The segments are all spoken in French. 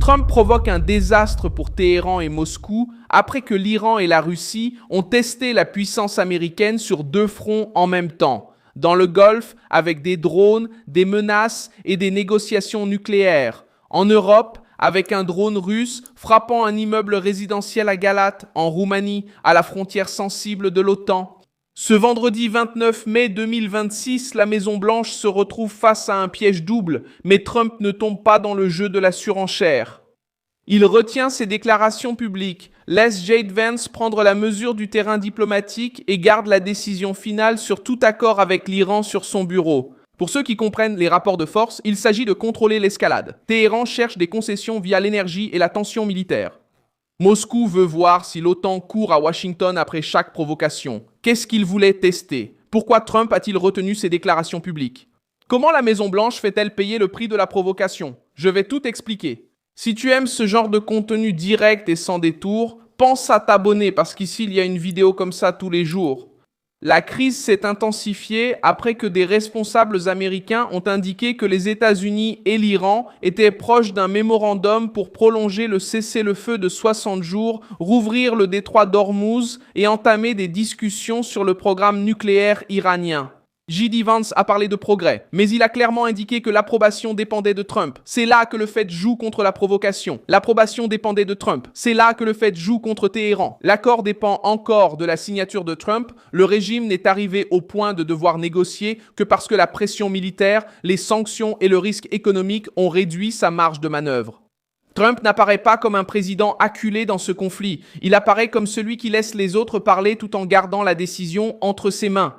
Trump provoque un désastre pour Téhéran et Moscou après que l'Iran et la Russie ont testé la puissance américaine sur deux fronts en même temps, dans le Golfe avec des drones, des menaces et des négociations nucléaires, en Europe avec un drone russe frappant un immeuble résidentiel à Galate, en Roumanie, à la frontière sensible de l'OTAN. Ce vendredi 29 mai 2026, la Maison-Blanche se retrouve face à un piège double, mais Trump ne tombe pas dans le jeu de la surenchère. Il retient ses déclarations publiques, laisse J.D. Vance prendre la mesure du terrain diplomatique et garde la décision finale sur tout accord avec l'Iran sur son bureau. Pour ceux qui comprennent les rapports de force, il s'agit de contrôler l'escalade. Téhéran cherche des concessions via l'énergie et la tension militaire. Moscou veut voir si l'OTAN court à Washington après chaque provocation. Qu'est-ce qu'il voulait tester? Pourquoi Trump a-t-il retenu ses déclarations publiques? Comment la Maison-Blanche fait-elle payer le prix de la provocation? Je vais tout expliquer. Si tu aimes ce genre de contenu direct et sans détour, pense à t'abonner parce qu'ici il y a une vidéo comme ça tous les jours. La crise s'est intensifiée après que des responsables américains ont indiqué que les États-Unis et l'Iran étaient proches d'un mémorandum pour prolonger le cessez-le-feu de 60 jours, rouvrir le détroit d'Ormuz et entamer des discussions sur le programme nucléaire iranien. J.D. Vance a parlé de progrès, mais il a clairement indiqué que l'approbation dépendait de Trump. C'est là que le fait joue contre la provocation. L'approbation dépendait de Trump. C'est là que le fait joue contre Téhéran. L'accord dépend encore de la signature de Trump. Le régime n'est arrivé au point de devoir négocier que parce que la pression militaire, les sanctions et le risque économique ont réduit sa marge de manœuvre. Trump n'apparaît pas comme un président acculé dans ce conflit. Il apparaît comme celui qui laisse les autres parler tout en gardant la décision entre ses mains.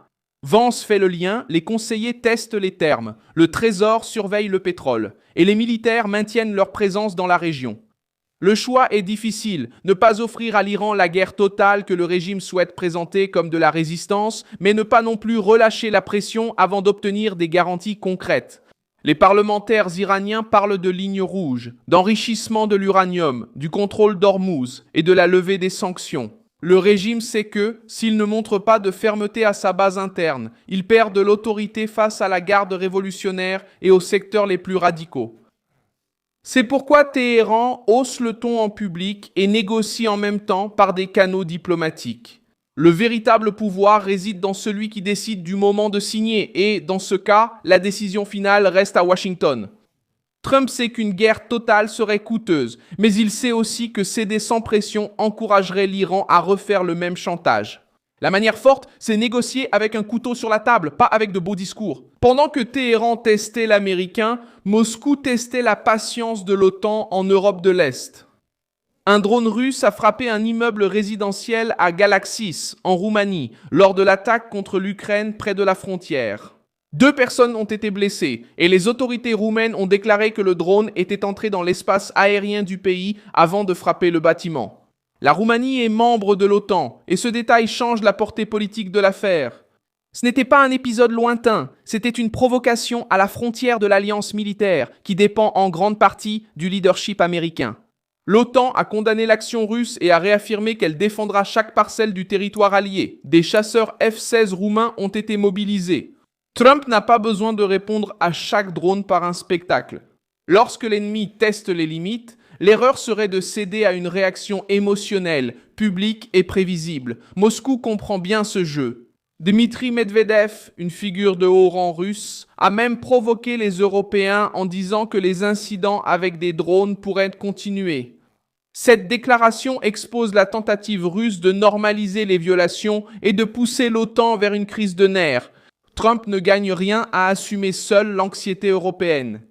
Vance fait le lien, les conseillers testent les termes, le Trésor surveille le pétrole, et les militaires maintiennent leur présence dans la région. Le choix est difficile, ne pas offrir à l'Iran la guerre totale que le régime souhaite présenter comme de la résistance, mais ne pas non plus relâcher la pression avant d'obtenir des garanties concrètes. Les parlementaires iraniens parlent de lignes rouges, d'enrichissement de l'uranium, du contrôle d'Ormuz et de la levée des sanctions. Le régime sait que, s'il ne montre pas de fermeté à sa base interne, il perd de l'autorité face à la garde révolutionnaire et aux secteurs les plus radicaux. C'est pourquoi Téhéran hausse le ton en public et négocie en même temps par des canaux diplomatiques. Le véritable pouvoir réside dans celui qui décide du moment de signer et, dans ce cas, la décision finale reste à Washington. Trump sait qu'une guerre totale serait coûteuse, mais il sait aussi que céder sans pression encouragerait l'Iran à refaire le même chantage. La manière forte, c'est négocier avec un couteau sur la table, pas avec de beaux discours. Pendant que Téhéran testait l'américain, Moscou testait la patience de l'OTAN en Europe de l'Est. Un drone russe a frappé un immeuble résidentiel à Galaxis, en Roumanie, lors de l'attaque contre l'Ukraine près de la frontière. 2 personnes ont été blessées et les autorités roumaines ont déclaré que le drone était entré dans l'espace aérien du pays avant de frapper le bâtiment. La Roumanie est membre de l'OTAN et ce détail change la portée politique de l'affaire. Ce n'était pas un épisode lointain, c'était une provocation à la frontière de l'alliance militaire qui dépend en grande partie du leadership américain. L'OTAN a condamné l'action russe et a réaffirmé qu'elle défendra chaque parcelle du territoire allié. Des chasseurs F-16 roumains ont été mobilisés. Trump n'a pas besoin de répondre à chaque drone par un spectacle. Lorsque l'ennemi teste les limites, l'erreur serait de céder à une réaction émotionnelle, publique et prévisible. Moscou comprend bien ce jeu. Dmitri Medvedev, une figure de haut rang russe, a même provoqué les Européens en disant que les incidents avec des drones pourraient continuer. Cette déclaration expose la tentative russe de normaliser les violations et de pousser l'OTAN vers une crise de nerfs. Trump ne gagne rien à assumer seul l'anxiété européenne.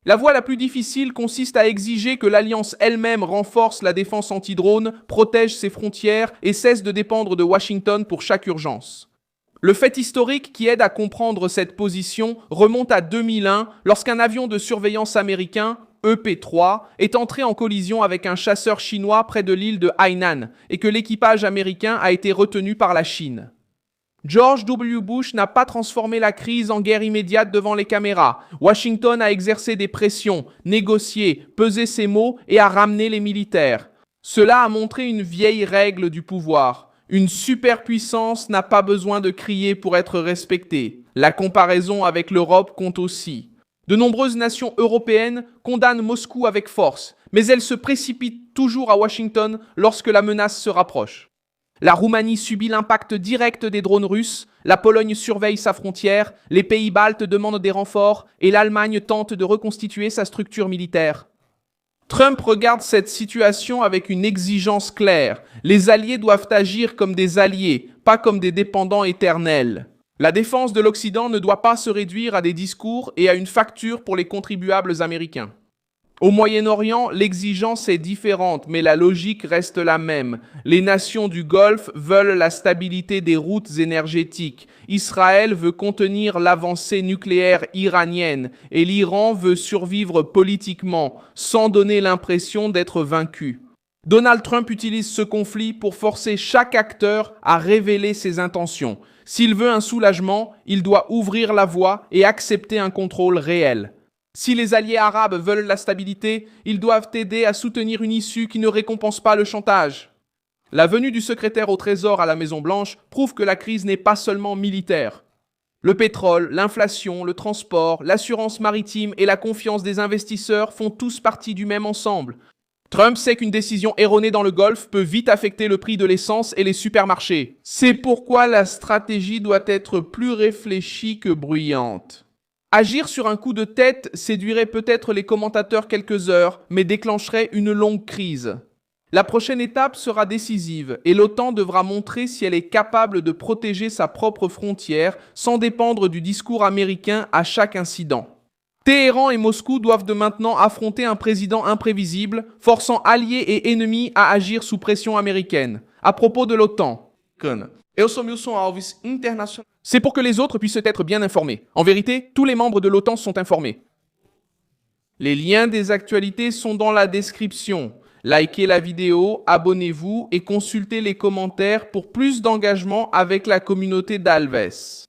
La voie la plus difficile consiste à exiger que l'Alliance elle-même renforce la défense anti-drone, protège ses frontières et cesse de dépendre de Washington pour chaque urgence. Le fait historique qui aide à comprendre cette position remonte à 2001 lorsqu'un avion de surveillance américain, EP-3, est entré en collision avec un chasseur chinois près de l'île de Hainan et que l'équipage américain a été retenu par la Chine. George W. Bush n'a pas transformé la crise en guerre immédiate devant les caméras. Washington a exercé des pressions, négocié, pesé ses mots et a ramené les militaires. Cela a montré une vieille règle du pouvoir. Une superpuissance n'a pas besoin de crier pour être respectée. La comparaison avec l'Europe compte aussi. De nombreuses nations européennes condamnent Moscou avec force, mais elles se précipitent toujours à Washington lorsque la menace se rapproche. La Roumanie subit l'impact direct des drones russes, la Pologne surveille sa frontière, les pays baltes demandent des renforts et l'Allemagne tente de reconstituer sa structure militaire. Trump regarde cette situation avec une exigence claire. Les alliés doivent agir comme des alliés, pas comme des dépendants éternels. La défense de l'Occident ne doit pas se réduire à des discours et à une facture pour les contribuables américains. Au Moyen-Orient, l'exigence est différente, mais la logique reste la même. Les nations du Golfe veulent la stabilité des routes énergétiques. Israël veut contenir l'avancée nucléaire iranienne et l'Iran veut survivre politiquement, sans donner l'impression d'être vaincu. Donald Trump utilise ce conflit pour forcer chaque acteur à révéler ses intentions. S'il veut un soulagement, il doit ouvrir la voie et accepter un contrôle réel. Si les alliés arabes veulent la stabilité, ils doivent aider à soutenir une issue qui ne récompense pas le chantage. La venue du secrétaire au Trésor à la Maison-Blanche prouve que la crise n'est pas seulement militaire. Le pétrole, l'inflation, le transport, l'assurance maritime et la confiance des investisseurs font tous partie du même ensemble. Trump sait qu'une décision erronée dans le Golfe peut vite affecter le prix de l'essence et les supermarchés. C'est pourquoi la stratégie doit être plus réfléchie que bruyante. Agir sur un coup de tête séduirait peut-être les commentateurs quelques heures, mais déclencherait une longue crise. La prochaine étape sera décisive et l'OTAN devra montrer si elle est capable de protéger sa propre frontière sans dépendre du discours américain à chaque incident. Téhéran et Moscou doivent de maintenant affronter un président imprévisible, forçant alliés et ennemis à agir sous pression américaine. À propos de l'OTAN. Eu sou Milson Alves, international. C'est pour que les autres puissent être bien informés. En vérité, tous les membres de l'OTAN sont informés. Les liens des actualités sont dans la description. Likez la vidéo, abonnez-vous et consultez les commentaires pour plus d'engagement avec la communauté d'Alves.